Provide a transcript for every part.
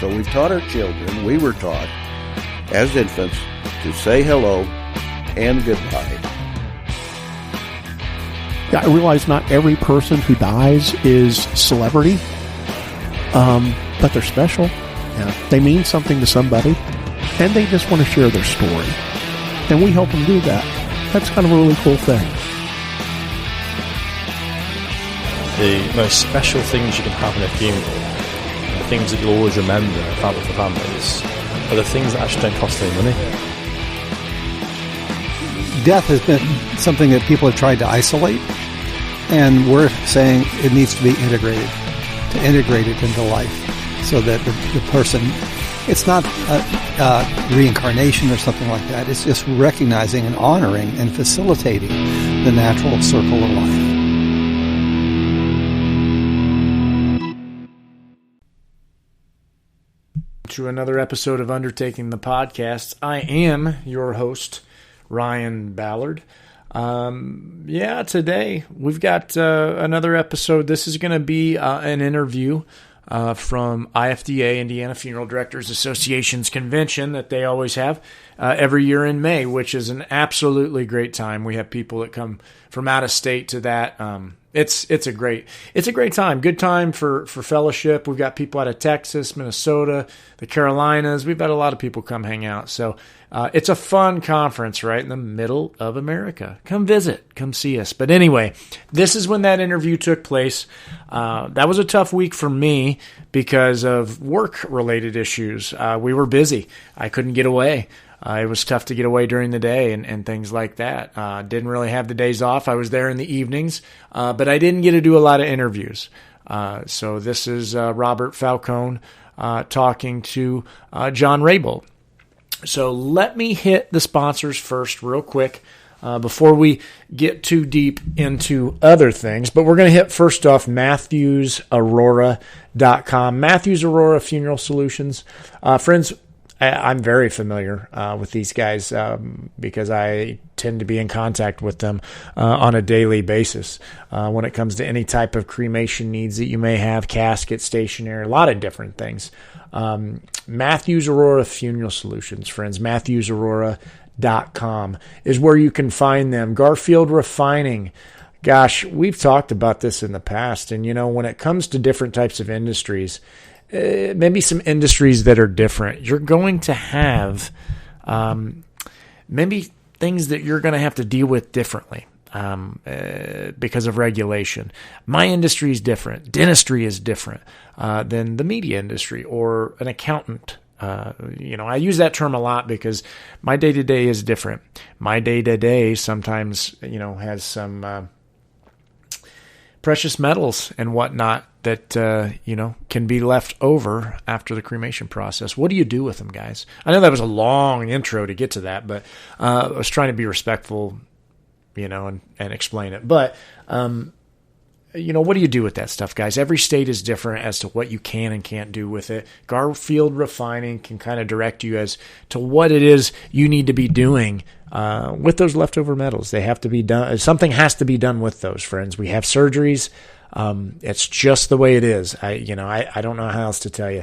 So we've taught our children, we were taught as infants to say hello and goodbye. Yeah, I realize not every person who dies is celebrity, but they're special. Yeah. They mean something to somebody, and they just want to share their story. And we help them do that. That's kind of a really cool thing. The most special things you can have in a funeral, the things that you'll always remember for families, are the things that actually don't cost any money. Death has been something that people have tried to isolate, and we're saying it needs to be integrated, to integrate it into life, so that the person, it's not a reincarnation or something like that. It's just recognizing and honoring and facilitating the natural circle of life. To another episode of Undertaking the Podcast. I am your host, Ryan Ballard. Today we've got another episode. This is going to be an interview from IFDA, Indiana Funeral Directors Association's convention that they always have every year in May, which is an absolutely great time. We have people that come from out of state to that. It's a great time. Good time for fellowship. We've got people out of Texas, Minnesota, the Carolinas. We've had a lot of people come hang out. So it's a fun conference right in the middle of America. Come visit. Come see us. But anyway, this is when that interview took place. That was a tough week for me because of work-related issues. We were busy. I couldn't get away. It was tough to get away during the day and things like that. Didn't really have the days off. I was there in the evenings, but I didn't get to do a lot of interviews. So this is Robert Falcon talking to John Rabold. So let me hit the sponsors first real quick before we get too deep into other things. But we're going to hit first off MatthewsAurora.com. Matthews Aurora Funeral Solutions. Friends, I'm very familiar with these guys because I tend to be in contact with them on a daily basis when it comes to any type of cremation needs that you may have, casket, stationary, a lot of different things. Matthews Aurora Funeral Solutions, friends, MatthewsAurora.com is where you can find them. Garfield Refining. Gosh, we've talked about this in the past, and when it comes to different types of industries, maybe some industries that are different. You're going to have maybe things that you're going to have to deal with differently because of regulation. My industry is different. Dentistry is different than the media industry or an accountant. I use that term a lot because my day-to-day is different. My day-to-day sometimes, has some precious metals and whatnot that, can be left over after the cremation process. What do you do with them, guys? I know that was a long intro to get to that, but I was trying to be respectful, and explain it. But, what do you do with that stuff, guys? Every state is different as to what you can and can't do with it. Garfield Refining can kind of direct you as to what it is you need to be doing with those leftover metals. They have to be done. Something has to be done with those, friends. We have surgeries. It's just the way it is. I don't know how else to tell you.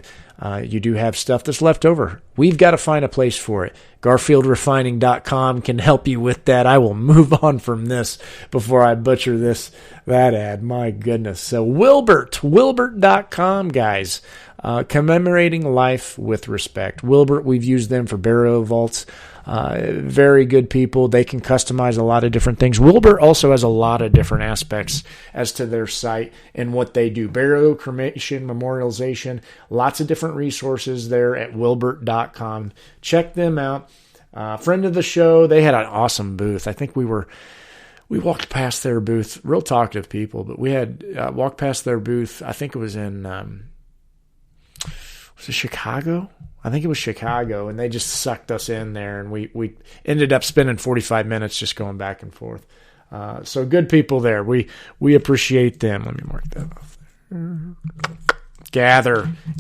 You do have stuff that's left over. We've got to find a place for it. GarfieldRefining.com can help you with that. I will move on from this before I butcher that ad. My goodness. So Wilbert.com, guys. Commemorating life with respect. Wilbert, we've used them for burial vaults. Very good people. They can customize a lot of different things. Wilbert also has a lot of different aspects as to their site and what they do. Burial, cremation, memorialization, lots of different resources there at Wilbert.com. Check them out. Friend of the show, they had an awesome booth. I think we walked past their booth, real talkative people, but we had walked past their booth. I think it was in, was it Chicago? I think it was Chicago, and they just sucked us in there, and we ended up spending 45 minutes just going back and forth. So good people there. We appreciate them. Let me mark that off there.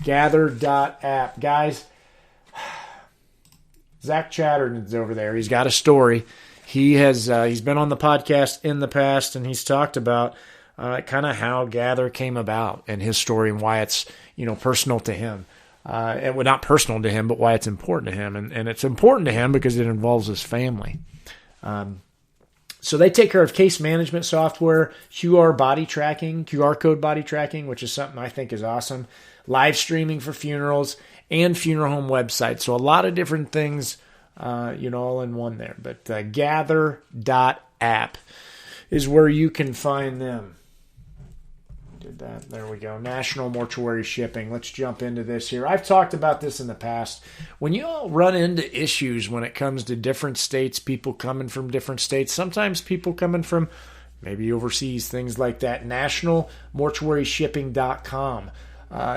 Gather.app. Guys, Zach Chatterton's over there. He's got a story. He's been on the podcast in the past, and he's talked about kind of how Gather came about and his story and why it's personal to him. and well, not personal to him, but why it's important to him. And it's important to him because it involves his family. So they take care of case management software, QR code body tracking, which is something I think is awesome, live streaming for funerals, and funeral home websites. So a lot of different things, all in one there. But gather.app is where you can find them. Did that. There we go. National Mortuary Shipping. Let's jump into this here. I've talked about this in the past. When you all run into issues when it comes to different states, people coming from different states, sometimes people coming from maybe overseas, things like that, nationalmortuaryshipping.com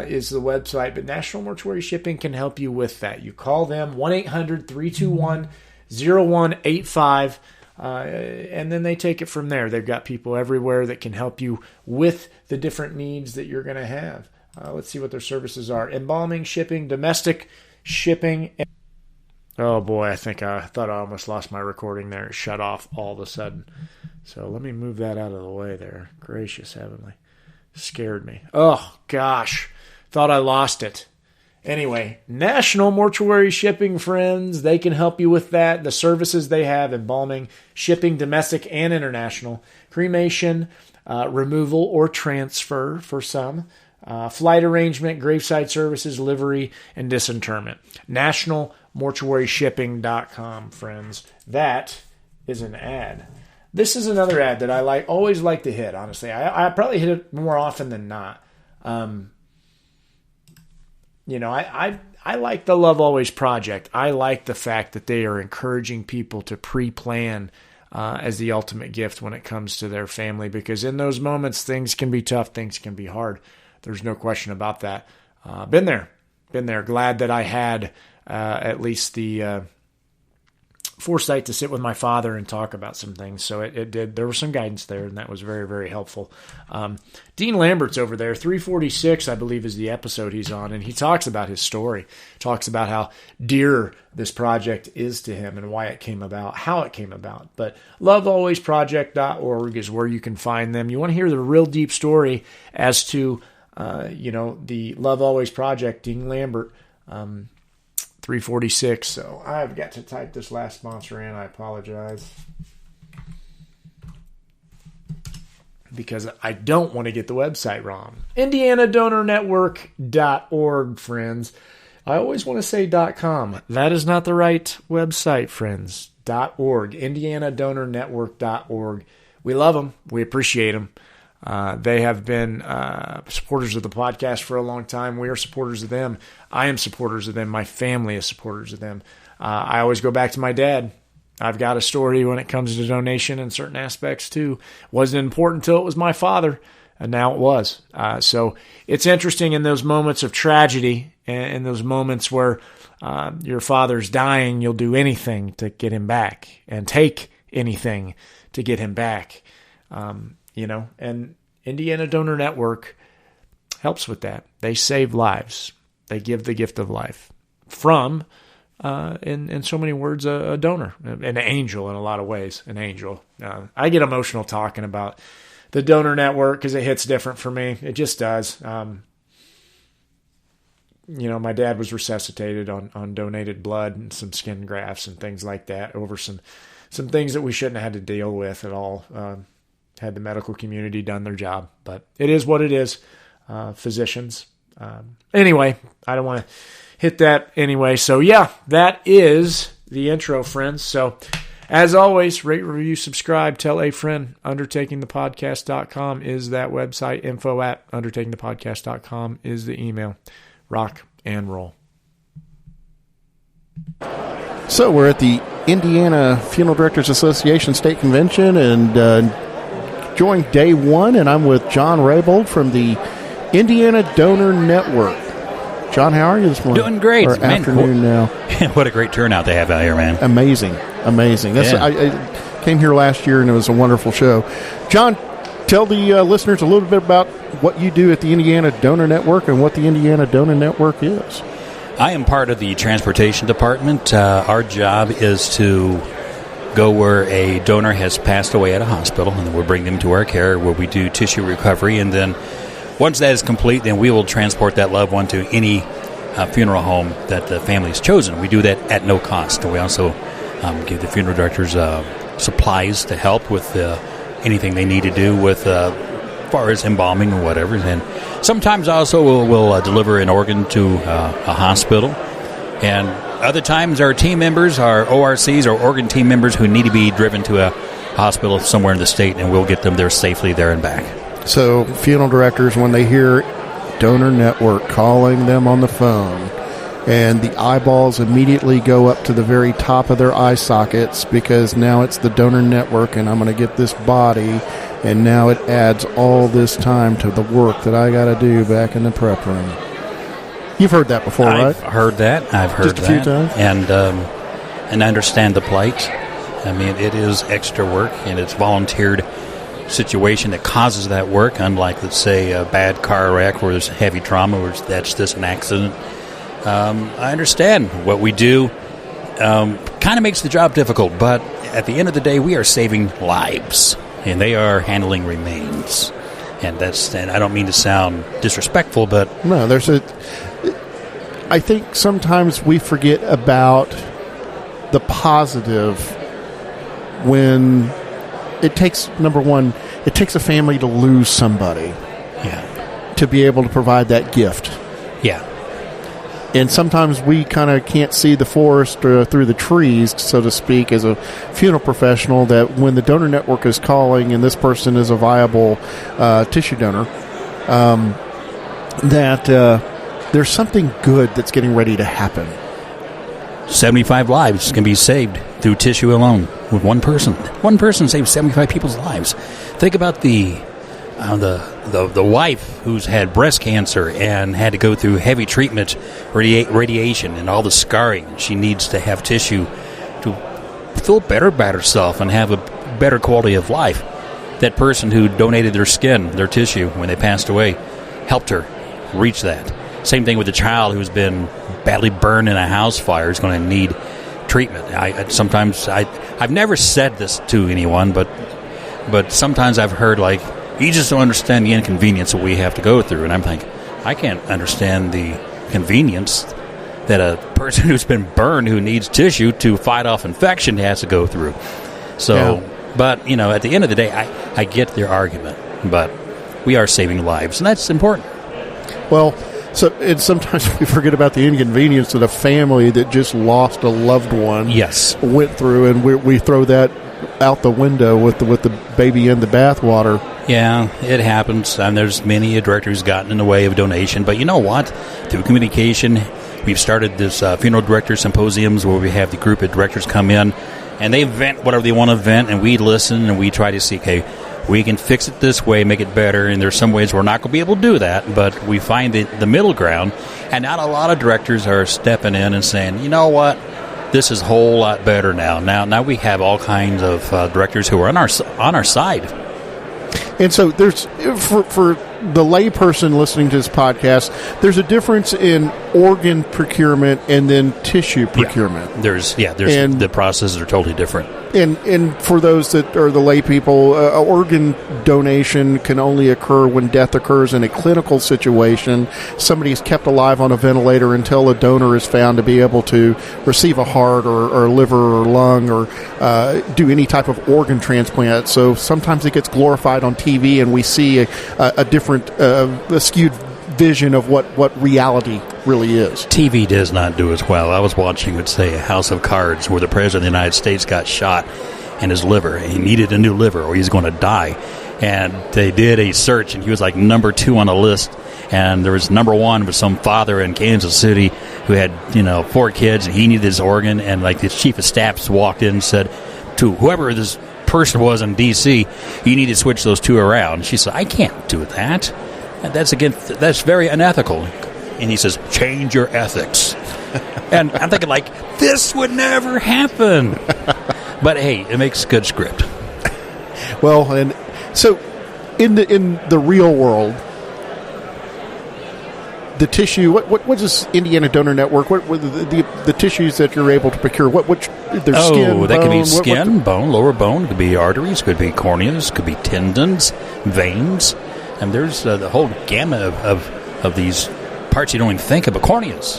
is the website. But National Mortuary Shipping can help you with that. You call them, 1-800-321-0185. And then they take it from there. They've got people everywhere that can help you with the different needs that you're going to have. Let's see what their services are. Embalming, shipping, domestic shipping. Oh boy, I thought I almost lost my recording there. It shut off all of a sudden. So let me move that out of the way there. Gracious heavenly. Scared me. Oh gosh. Thought I lost it. Anyway, National Mortuary Shipping, friends, they can help you with that. The services they have: embalming, shipping, domestic and international, cremation, removal or transfer for some, flight arrangement, graveside services, livery, and disinterment. NationalMortuaryShipping.com, friends. That is an ad. This is another ad that I always like to hit, honestly. I probably hit it more often than not. I like the Love Always Project. I like the fact that they are encouraging people to pre-plan as the ultimate gift when it comes to their family, because in those moments, things can be tough, things can be hard. There's no question about that. Been there. Glad that I had at least the foresight to sit with my father and talk about some things. So it did. There was some guidance there, and that was very, very helpful. Dean Lambert's over there. 346, I believe, is the episode he's on, and he talks about his story. Talks about how dear this project is to him and why it came about, how it came about. But lovealwaysproject.org is where you can find them. You want to hear the real deep story as to, the Love Always Project, Dean Lambert, 346. So I've got to type this last sponsor in. I apologize, because I don't want to get the website wrong. IndianaDonorNetwork.org, friends. I always want to say .com. That is not the right website, friends. .org. IndianaDonorNetwork.org. We love them. We appreciate them. They have been supporters of the podcast for a long time. We are supporters of them. I am supporters of them. My family is supporters of them. I always go back to my dad. I've got a story when it comes to donation in certain aspects too. Wasn't important until it was my father, and now it was. So it's interesting in those moments of tragedy, and in those moments where your father's dying, you'll do anything to get him back and take anything to get him back. And Indiana Donor Network helps with that. They save lives. They give the gift of life from, in so many words, a donor, an angel in a lot of ways, an angel. I get emotional talking about the Donor Network because it hits different for me. It just does. My dad was resuscitated on donated blood and some skin grafts and things like that over some things that we shouldn't have had to deal with at all. Had the medical community done their job, but it is what it is. Physicians. Anyway, I don't want to hit that anyway. So yeah, that is the intro, friends. So as always, rate, review, subscribe, tell a friend. Undertakingthepodcast.com is that website. info@undertakingthepodcast.com is the email. Rock and roll. So we're at the Indiana Funeral Directors Association State Convention, and joined day one, and I'm with John Rabold from the Indiana Donor Network. John, how are you this morning? Doing great. Or man, afternoon now. What a great turnout they have out here, man. Amazing. I came here last year, and it was a wonderful show. John, tell the listeners a little bit about what you do at the Indiana Donor Network and what the Indiana Donor Network is. I am part of the transportation department. Our job is to go where a donor has passed away at a hospital, and then we'll bring them to our care where we do tissue recovery, and then once that is complete, then we will transport that loved one to any funeral home that the family's chosen. We do that at no cost. We also give the funeral directors supplies to help with anything they need to do with as far as embalming or whatever. And sometimes also we'll deliver an organ to a hospital. And other times our team members, our ORCs, or organ team members who need to be driven to a hospital somewhere in the state, and we'll get them there safely there and back. So funeral directors, when they hear Donor Network calling them on the phone, and the eyeballs immediately go up to the very top of their eye sockets because now it's the Donor Network and I'm going to get this body, and now it adds all this time to the work that I got to do back in the prep room. You've heard that before, right? I've heard that. I've heard Just a few times? And I understand the plight. I mean, it is extra work, and it's volunteered situation that causes that work, unlike, let's say, a bad car wreck where there's heavy trauma, where that's just an accident. I understand what we do kind of makes the job difficult, but at the end of the day, we are saving lives, and they are handling remains. And I don't mean to sound disrespectful, but... No, I think sometimes we forget about the positive when it takes, number one, it takes a family to lose somebody. Yeah. To be able to provide that gift. Yeah. And sometimes we kind of can't see the forest through the trees, so to speak, as a funeral professional, that when the Donor Network is calling and this person is a viable tissue donor, that there's something good that's getting ready to happen. 75 lives can be saved through tissue alone with one person. One person saves 75 people's lives. Think about the wife who's had breast cancer and had to go through heavy treatment, radiation, and all the scarring. She needs to have tissue to feel better about herself and have a better quality of life. That person who donated their skin, their tissue, when they passed away, helped her reach that. Same thing with a child who's been badly burned in a house fire is going to need treatment. I've never said this to anyone, but sometimes I've heard, like, you just don't understand the inconvenience that we have to go through. And I'm thinking, I can't understand the convenience that a person who's been burned who needs tissue to fight off infection has to go through. So, yeah. But, at the end of the day, I get their argument, but we are saving lives, and that's important. Well, and sometimes we forget about the inconvenience that a family that just lost a loved one went through, and we throw that out the window with the baby in the bathwater. Yeah, it happens, and there's many a director who's gotten in the way of donation. But you know what? Through communication, we've started this funeral director symposiums where we have the group of directors come in, and they vent whatever they want to vent, and we listen, and we try to see, okay, we can fix it this way, make it better, and there's some ways we're not going to be able to do that, but we find the middle ground, and not a lot of directors are stepping in and saying, you know what, this is a whole lot better now. Now we have all kinds of directors who are on our side. And so there's, for the layperson listening to this podcast, there's a difference in organ procurement and then tissue procurement. Yeah, the processes are totally different. And for those that are the lay people, organ donation can only occur when death occurs in a clinical situation. Somebody is kept alive on a ventilator until a donor is found to be able to receive a heart or liver or lung or do any type of organ transplant. So sometimes it gets glorified on TV, and we see a different, a skewed vision of what reality really is. TV does not do as well. I was watching, let's say, a House of Cards where the President of the United States got shot in his liver. He needed a new liver or he's going to die. And they did a search, and he was like number 2 on the list. And there was number 1 with some father in Kansas City who had, 4 kids, and he needed his organ. And like the chief of staff walked in and said to whoever this person was in D.C., you need to switch those 2 around. She said, I can't do that. That's very unethical. And he says, change your ethics. And I'm thinking, like, this would never happen. But hey, it makes good script. Well, and so in the real world, the tissue. What is Indiana Donor Network? What the tissues that you're able to procure? There's skin, that bone, could be skin, bone, lower bone. Could be arteries. Could be corneas. Could be tendons, veins. And there's the whole gamut of these parts you don't even think of, but corneas,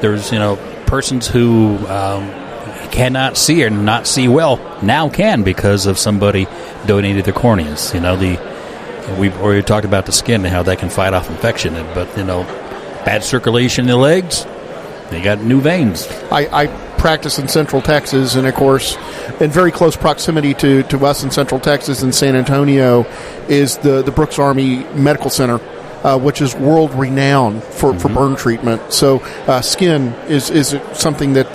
There's, persons who cannot see or not see well now can because of somebody donated their corneas. We already talked about the skin and how that can fight off infection, but, bad circulation in the legs, they got new veins. I practice in Central Texas, and of course, in very close proximity to us in Central Texas in San Antonio is the Brooks Army Medical Center, which is world renowned for burn treatment. So skin is something that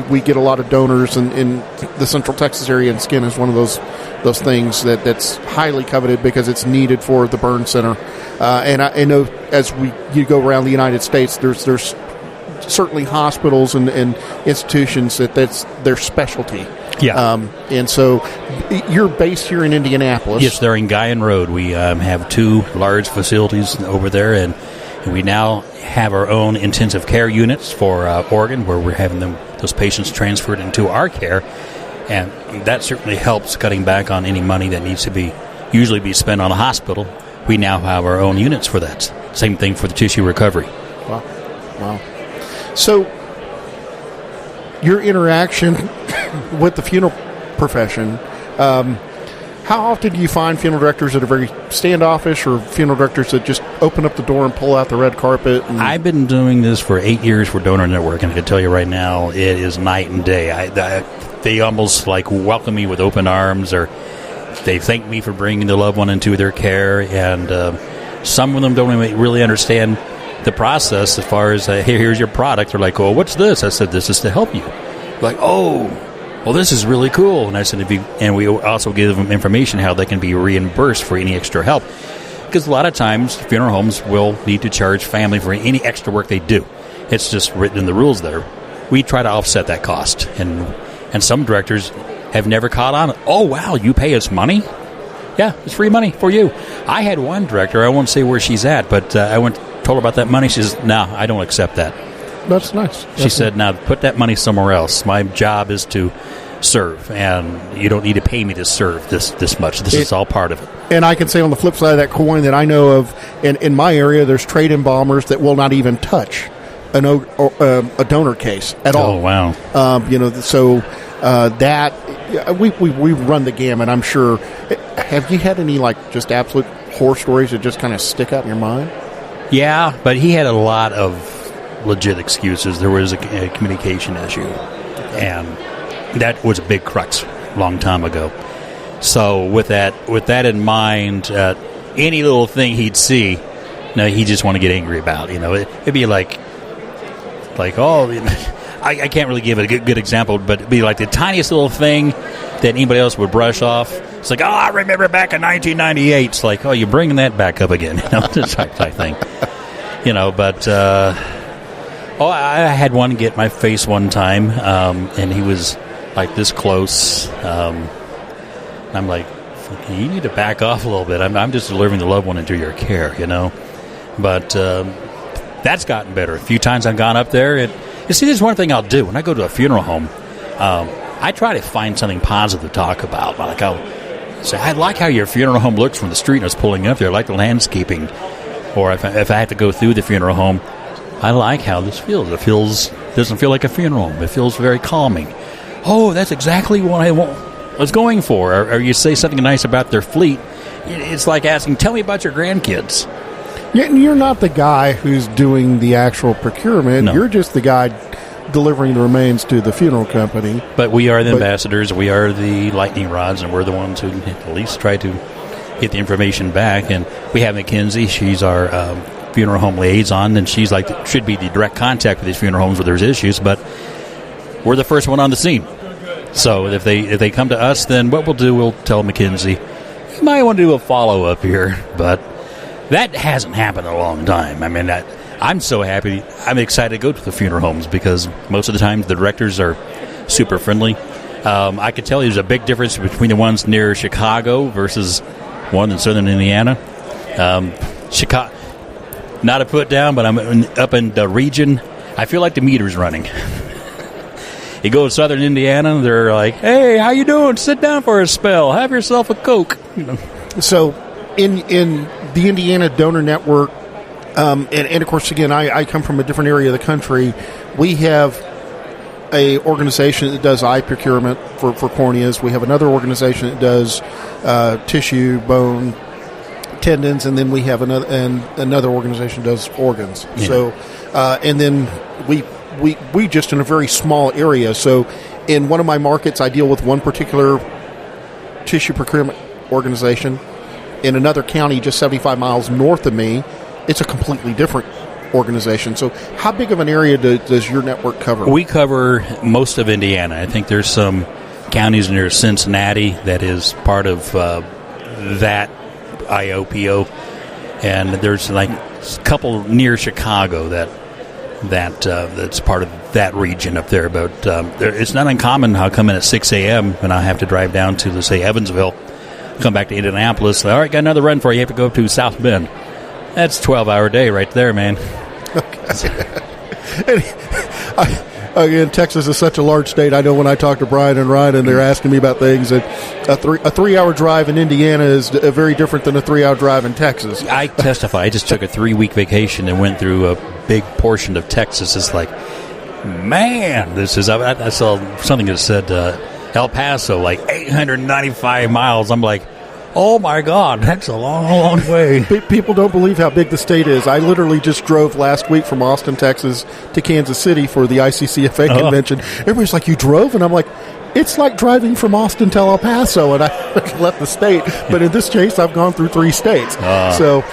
we get a lot of donors in the Central Texas area, and skin is one of those things that's highly coveted because it's needed for the burn center. And I know as you go around the United States, there's certainly hospitals and institutions that's their specialty. Yeah. And so you're based here in Indianapolis. Yes, they're in Guyan Road. We have 2 large facilities over there, and we now have our own intensive care units for Oregon, where we're having those patients transferred into our care, and that certainly helps cutting back on any money that needs to usually be spent on a hospital. We now have our own units for that. Same thing for the tissue recovery. Wow. So, your interaction with the funeral profession, how often do you find funeral directors that are very standoffish, or funeral directors that just open up the door and pull out the red carpet? I've been doing this for 8 years for Donor Network, and I can tell you right now, it is night and day. They almost welcome me with open arms, or they thank me for bringing the loved one into their care, and some of them don't even really understand the process as far as, here's your product. They're like, oh, what's this? I said, this is to help you. Like, oh, well, this is really cool. And I said, and we also give them information how they can be reimbursed for any extra help. Because a lot of times, funeral homes will need to charge family for any extra work they do. It's just written in the rules there. We try to offset that cost. And some directors have never caught on. Oh, wow, you pay us money? Yeah, it's free money for you. I had one director, I won't say where she's at, but I told her about that money. She says, no, I don't accept that. That's nice. She said, now put that money somewhere else. My job is to serve, and you don't need to pay me to serve this much. This is all part of it. And I can say on the flip side of that coin that I know of, in my area, there's trade embalmers that will not even touch a donor case at all. Oh, wow. So that we run the gamut, I'm sure. Have you had any just absolute horror stories that just kind of stick out in your mind? Yeah, but he had a lot of legit excuses. There was a communication issue, and that was a big crux a long time ago. So with that in mind, any little thing he'd see, he just want to get angry about. It'd be like I can't really give a good example, but it'd be like the tiniest little thing that anybody else would brush off. It's like, oh, I remember back in 1998. It's like, oh, you're bringing that back up again. This type thing. But I had one get my face one time, and he was like this close. I'm like, you need to back off a little bit. I'm just delivering the loved one into your care, But that's gotten better. A few times I've gone up there, and you see, there's one thing I'll do when I go to a funeral home. I try to find something positive to talk about. Like I'll say, I like how your funeral home looks from the street and I was pulling up there. I like the landscaping. Or if I have to go through the funeral home, I like how this feels. It doesn't feel like a funeral home. It feels very calming. Oh, that's exactly what I was going for. Or you say something nice about their fleet. It's like asking, tell me about your grandkids. You're not the guy who's doing the actual procurement. No. You're just the guy delivering the remains to the funeral company. But we are the ambassadors. We are the lightning rods, and we're the ones who at least try to get the information back. And we have Mackenzie. She's our funeral home liaison, and she's should be the direct contact with these funeral homes where there's issues. But we're the first one on the scene. So if they come to us, then what we'll do, we'll tell Mackenzie, you might want to do a follow-up here. But that hasn't happened in a long time. I mean, I'm so happy. I'm excited to go to the funeral homes because most of the time the directors are super friendly. I could tell you there's a big difference between the ones near Chicago versus one in southern Indiana. Chicago, not a put down, but I'm up in the region. I feel like the meter's running. You go to southern Indiana, they're like, hey, how you doing? Sit down for a spell. Have yourself a Coke. So in the Indiana Donor Network And of course, again, I come from a different area of the country. We have a organization that does eye procurement for corneas. We have another organization that does tissue, bone, tendons, and then we have another organization that does organs. Yeah. So, and then we just in a very small area. So, in one of my markets, I deal with one particular tissue procurement organization. In another county just 75 miles north of me, it's a completely different organization. So how big of an area does your network cover? We cover most of Indiana. I think there's some counties near Cincinnati that is part of that IOPO, and there's like a couple near Chicago that's part of that region up there. But it's not uncommon. I'll come in at 6 a.m. and I have to drive down to, let's say, Evansville, come back to Indianapolis. All right, got another run for you. You have to go up to South Bend. That's a 12-hour day right there, man. Okay. Again, Texas is such a large state. I know when I talk to Brian and Ryan and they're asking me about things, that a 3-hour drive in Indiana is very different than a 3-hour drive in Texas. I testify. I just took a 3-week vacation and went through a big portion of Texas. It's like, man, this is. I saw something that said El Paso, like 895 miles. I'm like, oh, my God, that's a long, long way. People don't believe how big the state is. I literally just drove last week from Austin, Texas to Kansas City for the ICCFA convention. Everybody's like, you drove? And I'm like, it's like driving from Austin to El Paso, and I left the state. But in this case, I've gone through 3 states. So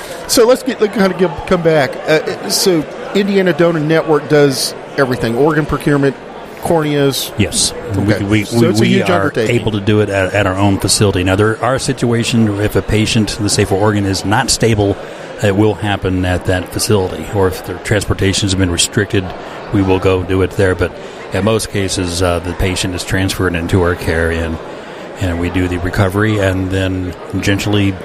let's come back. So Indiana Donor Network does everything, organ procurement, corneas. Yes. Okay. We are able to do it at our own facility. Now, there are situations if a patient, let's say for organ, is not stable, it will happen at that facility. Or if their transportation has been restricted, we will go do it there. But in most cases, the patient is transferred into our care, and we do the recovery and then gently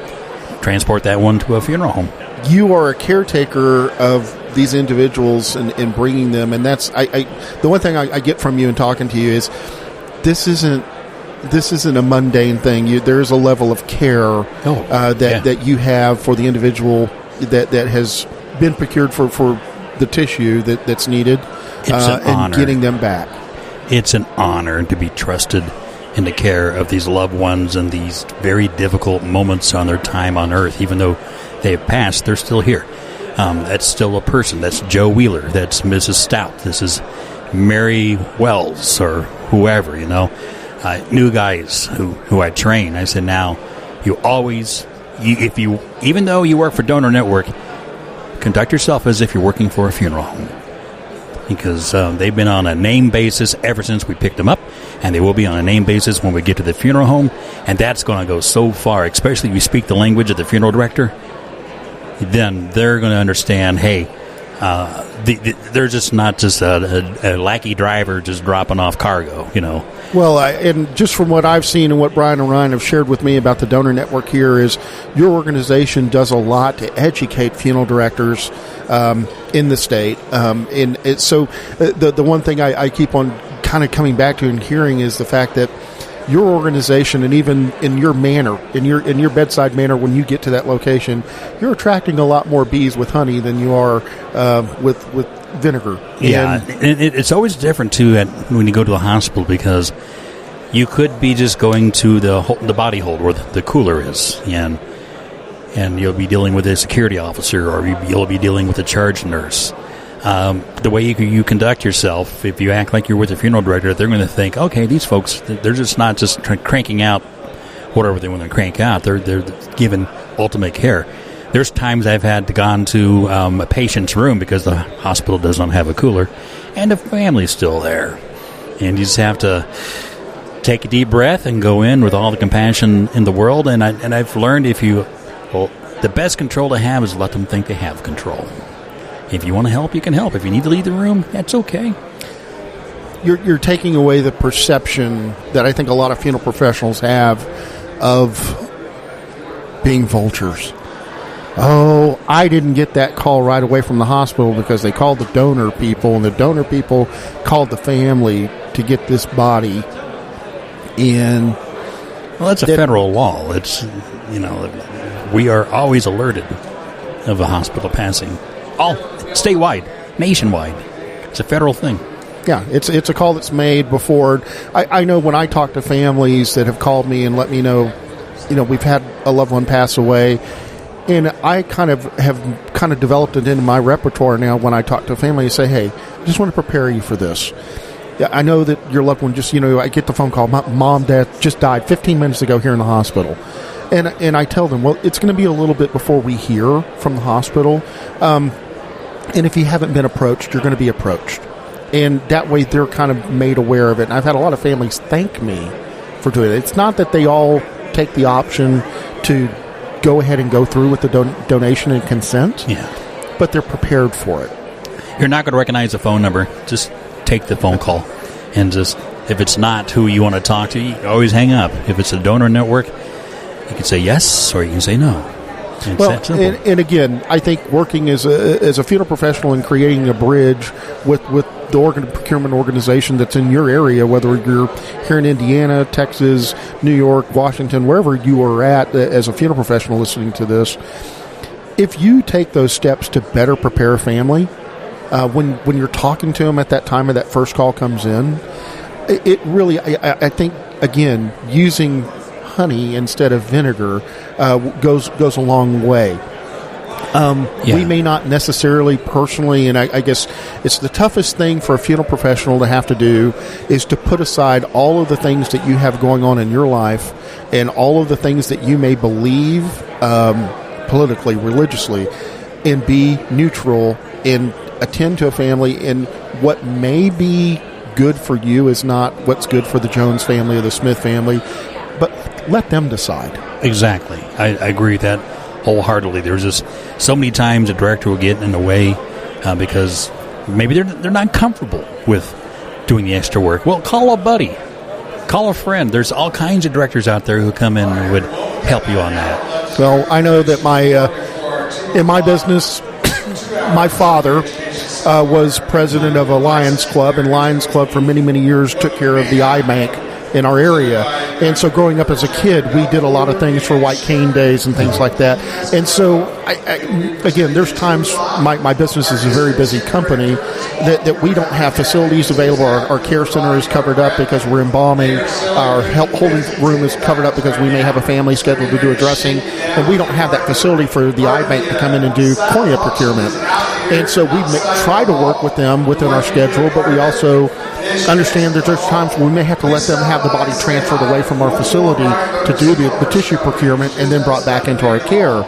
transport that one to a funeral home. You are a caretaker of these individuals and bringing them, and that's the one thing I get from you and talking to you is this isn't a mundane thing. There's a level of care that you have for the individual that has been procured for the tissue that's needed, and getting them back. It's an honor to be trusted in the care of these loved ones in these very difficult moments on their time on earth. Even though they have passed, they're still here. That's still a person. That's Joe Wheeler. That's Mrs. Stout. This is Mary Wells or whoever, new guys who I train. I said, now, even though you work for Donor Network, conduct yourself as if you're working for a funeral home. Because they've been on a name basis ever since we picked them up, and they will be on a name basis when we get to the funeral home, and that's going to go so far, especially if you speak the language of the funeral director. Then they're going to understand, hey, they're just not just a lackey driver just dropping off cargo, Well, and just from what I've seen and what Brian and Ryan have shared with me about the Donor Network here is your organization does a lot to educate funeral directors in the state. So the one thing I keep on kind of coming back to and hearing is the fact that your organization, and even in your manner, in your bedside manner, when you get to that location, you're attracting a lot more bees with honey than you are with vinegar. Yeah, and it's always different too when you go to the hospital, because you could be just going to the body hold where the cooler is, and you'll be dealing with a security officer, or you'll be dealing with a charge nurse. The way you conduct yourself, if you act like you're with a funeral director, they're going to think, okay, these folks, they're just not just cranking out whatever they want to crank out. They're giving ultimate care. There's times I've had to gone to a patient's room because the hospital does not have a cooler, and the family's still there. And you just have to take a deep breath and go in with all the compassion in the world. And I've learned the best control to have is let them think they have control. If you want to help, you can help. If you need to leave the room, that's okay. You're taking away the perception that I think a lot of funeral professionals have of being vultures. Oh, I didn't get that call right away from the hospital because they called the donor people, and the donor people called the family to get this body in. Well, that's a federal law. It's, we are always alerted of a hospital passing. all statewide, nationwide. It's a federal thing. Yeah, it's a call that's made before. I know when I talk to families that have called me and let me know, we've had a loved one pass away, and I have developed it into my repertoire now. When I talk to a family, I say, hey, I just want to prepare you for this. Yeah, I know that your loved one just, I get the phone call, my mom, dad just died 15 minutes ago here in the hospital. And I tell them, well, it's going to be a little bit before we hear from the hospital. And if you haven't been approached, you're going to be approached. And that way they're kind of made aware of it. And I've had a lot of families thank me for doing it. It's not that they all take the option to go ahead and go through with the donation and consent, but they're prepared for it. You're not going to recognize the phone number. Just take the phone call. And just, if it's not who you want to talk to, you always hang up. If it's a donor network, you can say yes or you can say no. It's that simple. And again, I think working as a funeral professional and creating a bridge with the procurement organization that's in your area, whether you're here in Indiana, Texas, New York, Washington, wherever you are at as a funeral professional listening to this, if you take those steps to better prepare a family, when you're talking to them at that time of that first call comes in, it really, I think, again, using honey instead of vinegar goes a long way. We may not necessarily personally, and I guess it's the toughest thing for a funeral professional to have to do is to put aside all of the things that you have going on in your life and all of the things that you may believe politically, religiously, and be neutral and attend to a family, and what may be good for you is not what's good for the Jones family or the Smith family, but let them decide. Exactly. I agree with that wholeheartedly. There's just so many times a director will get in the way because maybe they're not comfortable with doing the extra work. Well, call a buddy. Call a friend. There's all kinds of directors out there who come in and would help you on that. Well, I know that in my business, my father was president of a Lions Club, and Lions Club for many, many years took care of the eye bank in our area. And so growing up as a kid, we did a lot of things for White Cane Days and things like that. And so, again, there's times my business is a very busy company that we don't have facilities available. Our care center is covered up because we're embalming. Our holding room is covered up because we may have a family scheduled to do a dressing. And we don't have that facility for the eye bank to come in and do cornea procurement. And so we try to work with them within our schedule, but we also understand that there's times when we may have to let them have the body transferred away from our facility to do the tissue procurement and then brought back into our care.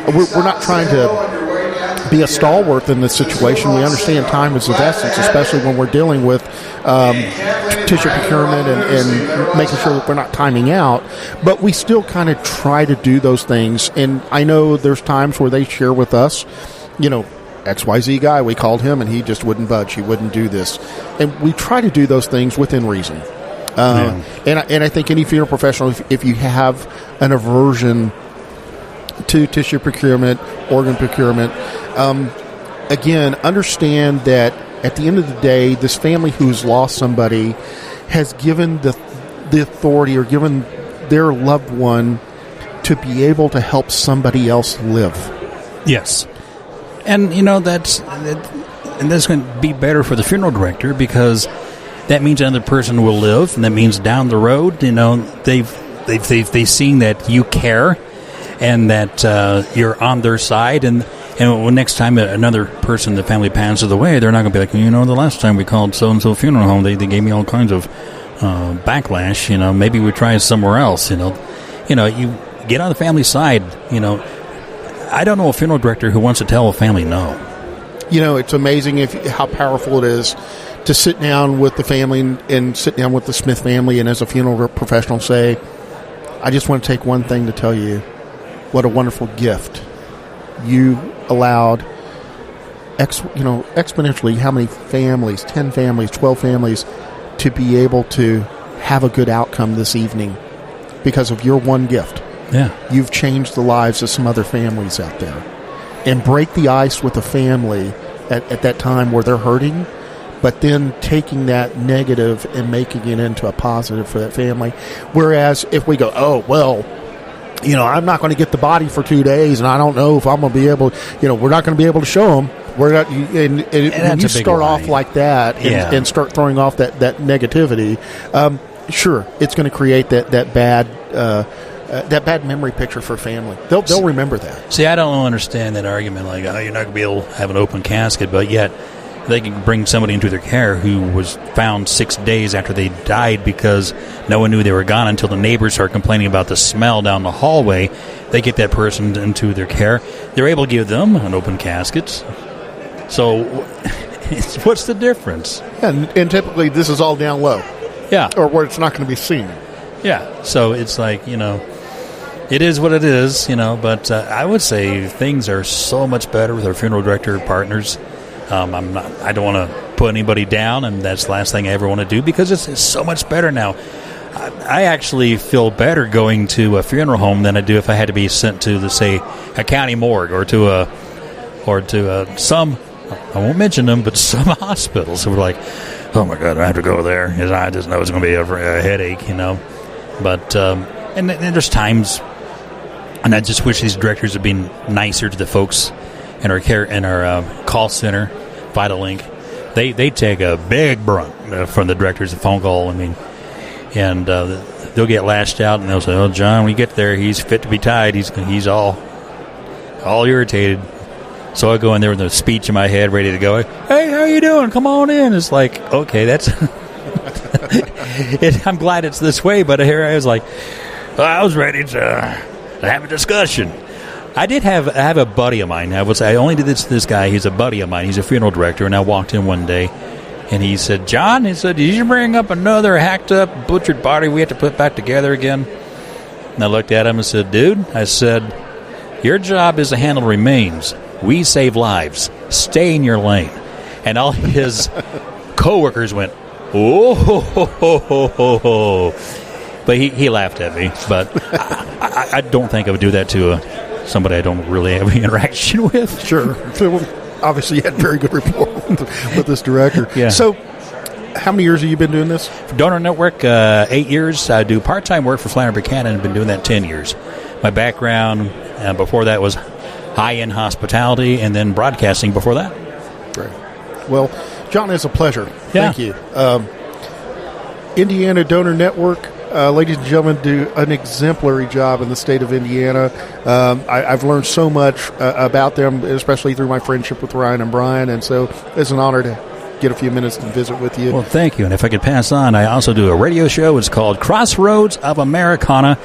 We're not trying to be a stalwart in this situation. We understand time is of essence, especially when we're dealing with tissue procurement and making sure that we're not timing out. But we still kind of try to do those things. And I know there's times where they share with us, XYZ guy, we called him and he just wouldn't budge. He wouldn't do this. And we try to do those things within reason. And I think any funeral professional, if you have an aversion to tissue procurement, organ procurement, again, understand that at the end of the day, this family who's lost somebody has given the authority or given their loved one to be able to help somebody else live. Yes. And, that's going to be better for the funeral director because that means another person will live, and that means down the road, they've seen that you care and that you're on their side. And when next time another person in the family passes away, they're not going to be like, the last time we called so-and-so funeral home, they gave me all kinds of backlash. Maybe we try somewhere else. You get on the family side, I don't know a funeral director who wants to tell a family no. It's amazing how powerful it is to sit down with the family and sit down with the Smith family and as a funeral professional say, I just want to take one thing to tell you what a wonderful gift you allowed exponentially how many families, 10 families, 12 families to be able to have a good outcome this evening because of your one gift. Yeah. You've changed the lives of some other families out there. And break the ice with a family at that time where they're hurting, but then taking that negative and making it into a positive for that family. Whereas if we go, I'm not going to get the body for 2 days, and I don't know if I'm going to be able, we're not going to be able to show them. We're not, and when you start off like that and start throwing off that negativity, sure, it's going to create that bad memory picture for family. They'll remember that. See, I don't understand that argument. Like, you're not going to be able to have an open casket, but yet they can bring somebody into their care who was found 6 days after they died because no one knew they were gone until the neighbors started complaining about the smell down the hallway. They get that person into their care. They're able to give them an open casket. So what's the difference? And typically this is all down low. Yeah. Or where it's not going to be seen. Yeah. So it's like, it is what it is, but I would say things are so much better with our funeral director partners. I don't want to put anybody down, and that's the last thing I ever want to do because it's so much better now. I actually feel better going to a funeral home than I do if I had to be sent to, let's say, a county morgue or to some, I won't mention them, but some hospitals. So we're like, oh my God, I have to go there. I just know it's going to be a headache, But and there's times, and I just wish these directors had been nicer to the folks in our call center, Vitalink. They take a big brunt from the director's phone call. And they'll get lashed out, and they'll say, "Oh, John, when you get there, he's fit to be tied. He's all irritated." So I go in there with a speech in my head, ready to go. Hey, how you doing? Come on in. It's like, okay, that's. I'm glad it's this way, but here I was like, I was ready to have a discussion. I have a buddy of mine. I only did this to this guy. He's a buddy of mine. He's a funeral director, and I walked in one day, and he said, "John," he said, "did you bring up another hacked up, butchered body we have to put back together again?" And I looked at him and said, "Dude," I said, "your job is to handle remains. We save lives. Stay in your lane." And all his coworkers went, "Oh, ho, ho, ho, ho, ho, ho." But he laughed at me. But I don't think I would do that to somebody I don't really have any interaction with. Sure. Obviously, you had very good rapport with this director. Yeah. So, how many years have you been doing this? Donor Network, 8 years. I do part-time work for Flannery Buchanan. I've been doing that 10 years. My background before that was high-end hospitality and then broadcasting before that. Great. Well, John, it's a pleasure. Yeah. Thank you. Indiana Donor Network, ladies and gentlemen, do an exemplary job in the state of Indiana. I've learned so much about them, especially through my friendship with Ryan and Brian, and so it's an honor to get a few minutes to visit with you. Well, thank you. And if I could pass on, I also do a radio show. It's called Crossroads of Americana.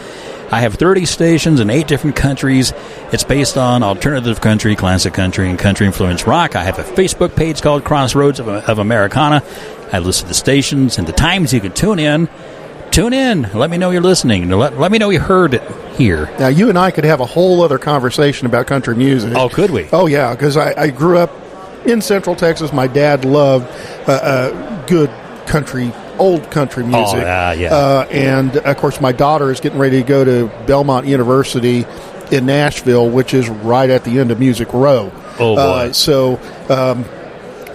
I have 30 stations in 8 different countries. It's based on alternative country, classic country, and country-influenced rock. I have a Facebook page called Crossroads of Americana. I listed the stations and the times you can tune in. Tune in. Let me know you're listening. Let me know you heard it here. Now, you and I could have a whole other conversation about country music. Oh, could we? Oh, yeah, because I grew up in Central Texas. My dad loved good country, old country music. Oh, yeah. And, of course, my daughter is getting ready to go to Belmont University in Nashville, which is right at the end of Music Row. Oh, boy. So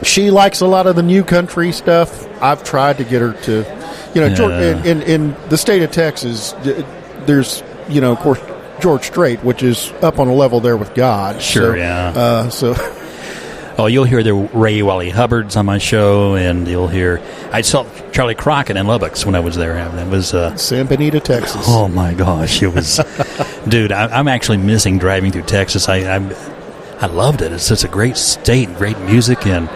she likes a lot of the new country stuff. I've tried to get her to, in the state of Texas, there's, of course, George Strait, which is up on a level there with God. Sure, so, yeah. Oh, you'll hear the Ray Wally Hubbards on my show, and you'll hear... I saw Charlie Crockett in Lubbock when I was there. It was... San Benito, Texas. Oh, my gosh. It was... Dude, I'm actually missing driving through Texas. I loved it. It's such a great state and great music, and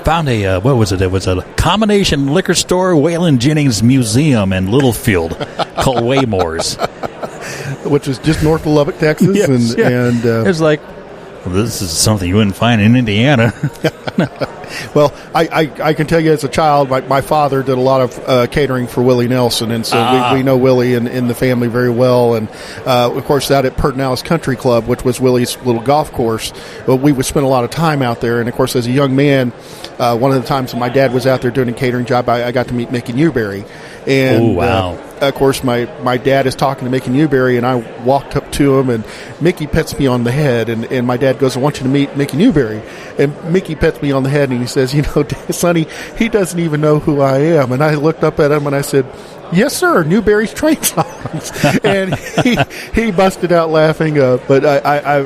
found a... what was it? It was a combination liquor store, Waylon Jennings Museum in Littlefield called Waymore's. Which is just north of Lubbock, Texas. Yes, and it was like... Well, this is something you wouldn't find in Indiana. Well, I can tell you as a child, my father did a lot of catering for Willie Nelson, and so we know Willie and the family very well. And, of course, out at Pertinalis Country Club, which was Willie's little golf course, we would spend a lot of time out there. And, of course, as a young man, one of the times that my dad was out there doing a catering job, I got to meet Mickey Newberry. And, oh, wow. Of course, my dad is talking to Mickey Newberry, and I walked up to him, and Mickey pets me on the head, and my dad goes, "I want you to meet Mickey Newberry." And Mickey pets me on the head, and he says, "Sonny, he doesn't even know who I am." And I looked up at him, and I said, Yes, sir. Newberry's train songs, and he busted out laughing. But I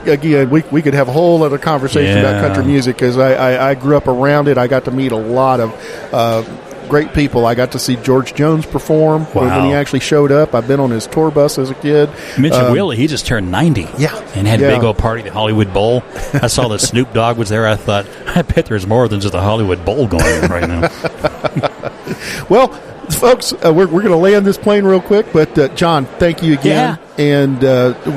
again, we could have a whole other conversation about country music because I grew up around it. I got to meet a lot of great people. I got to see George Jones perform when he actually showed up. I've been on his tour bus as a kid. You mentioned Willie. He just turned 90. Yeah. And had a big old party at the Hollywood Bowl. I saw that Snoop Dogg was there. I thought, I bet there's more than just a Hollywood Bowl going on right now. Well, folks, we're going to land this plane real quick, but John, thank you again. Yeah. And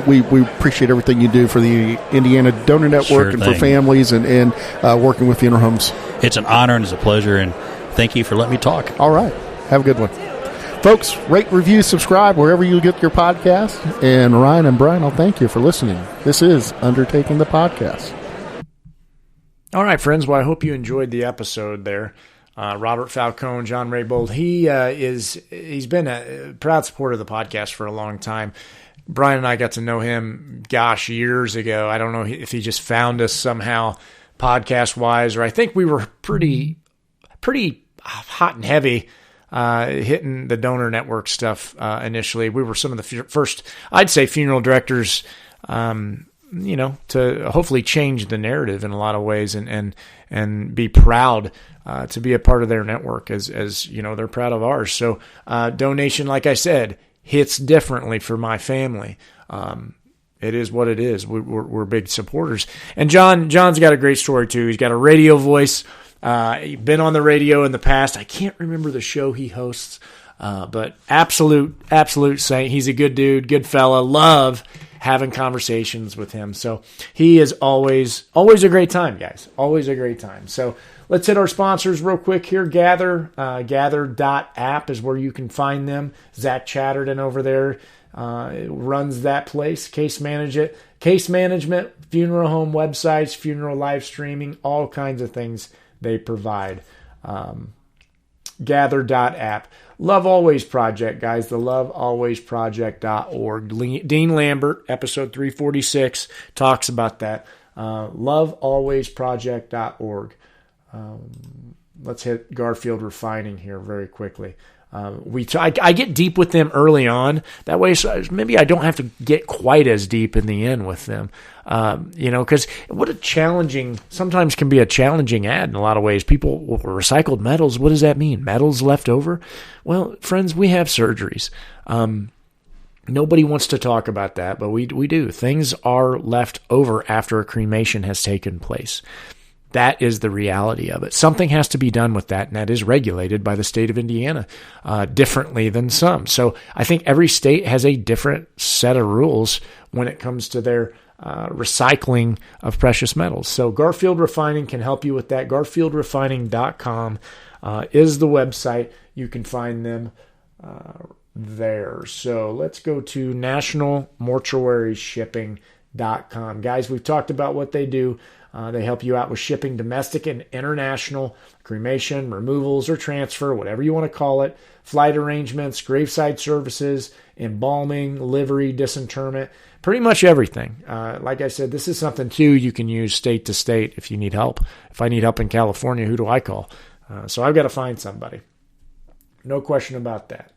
we appreciate everything you do for the Indiana Donor Network and for families and working with funeral homes. It's an honor and it's a pleasure, and thank you for letting me talk. All right. Have a good one. Folks, rate, review, subscribe wherever you get your podcast. And Ryan and Brian, I'll thank you for listening. This is Undertaking the Podcast. All right, friends. Well, I hope you enjoyed the episode there. Robert Falcon, John Rabold, he's been a proud supporter of the podcast for a long time. Brian and I got to know him, years ago. I don't know if he just found us somehow podcast-wise, or I think we were pretty hot and heavy hitting the donor network stuff initially. We were some of the first, I'd say, funeral directors, to hopefully change the narrative in a lot of ways and be proud to be a part of their network as they're proud of ours. So donation, like I said, hits differently for my family. It is what it is. We're big supporters. And John's got a great story too. He's got a radio voice. He's been on the radio in the past. I can't remember the show he hosts, but absolute saint. He's a good dude, good fella. Love having conversations with him. So he is always a great time, guys. Always a great time. So let's hit our sponsors real quick here. Gather, gather.app is where you can find them. Zach Chatterton over there runs that place. Case management, funeral home websites, funeral live streaming, all kinds of things they provide. Gather.app. Love Always Project, guys. The lovealwaysproject.org. Dean Lambert, episode 346, talks about that. Lovealwaysproject.org. Let's hit Garfield Refining here very quickly. I get deep with them early on. That way, so maybe I don't have to get quite as deep in the end with them. Because sometimes can be a challenging ad in a lot of ways. People, recycled metals, what does that mean? Metals left over? Well, friends, we have surgeries. Nobody wants to talk about that, but we do. Things are left over after a cremation has taken place. That is the reality of it. Something has to be done with that, and that is regulated by the state of Indiana differently than some. So I think every state has a different set of rules when it comes to their recycling of precious metals. So Garfield Refining can help you with that. GarfieldRefining.com is the website. You can find them there. So let's go to NationalMortuaryShipping.com. Guys, we've talked about what they do. They help you out with shipping domestic and international, cremation, removals, or transfer, whatever you want to call it, flight arrangements, graveside services, embalming, livery, disinterment, pretty much everything. Like I said, this is something, too, you can use state to state if you need help. If I need help in California, who do I call? So I've got to find somebody. No question about that.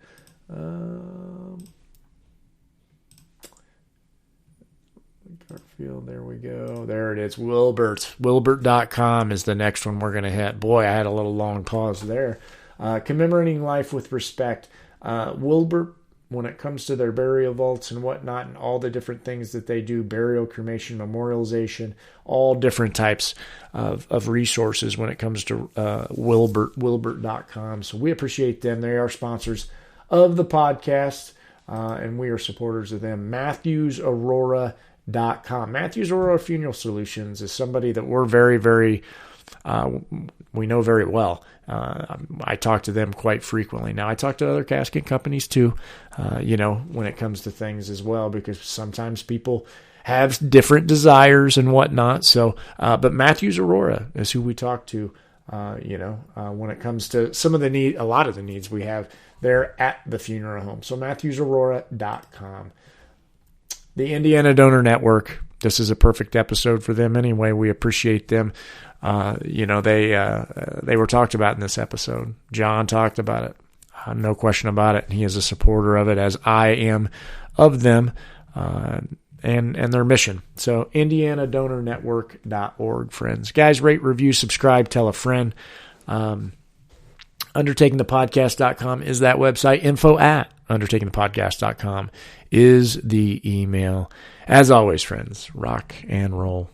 Garfield, there we go. There it is. Wilbert. Wilbert.com is the next one we're going to hit. Boy, I had a little long pause there. Commemorating life with respect. Wilbert, when it comes to their burial vaults and whatnot and all the different things that they do, burial, cremation, memorialization, all different types of resources when it comes to Wilbert.com. So we appreciate them. They are sponsors of the podcast, and we are supporters of them. MatthewsAurora.com. Matthews Aurora Funeral Solutions is somebody that we're very, very, we know very well. I talk to them quite frequently. Now, I talk to other casket companies too, when it comes to things as well, because sometimes people have different desires and whatnot. So, but Matthews Aurora is who we talk to, when it comes to a lot of the needs we have there at the funeral home. So MatthewsAurora.com. The Indiana Donor Network, this is a perfect episode for them anyway. We appreciate them. They were talked about in this episode. John talked about it. No question about it. He is a supporter of it, as I am of them and their mission. So IndianaDonorNetwork.org, friends. Guys, rate, review, subscribe, tell a friend. UndertakingThePodcast.com is that website. info@UndertakingThePodcast.com is the email. As always, friends, rock and roll.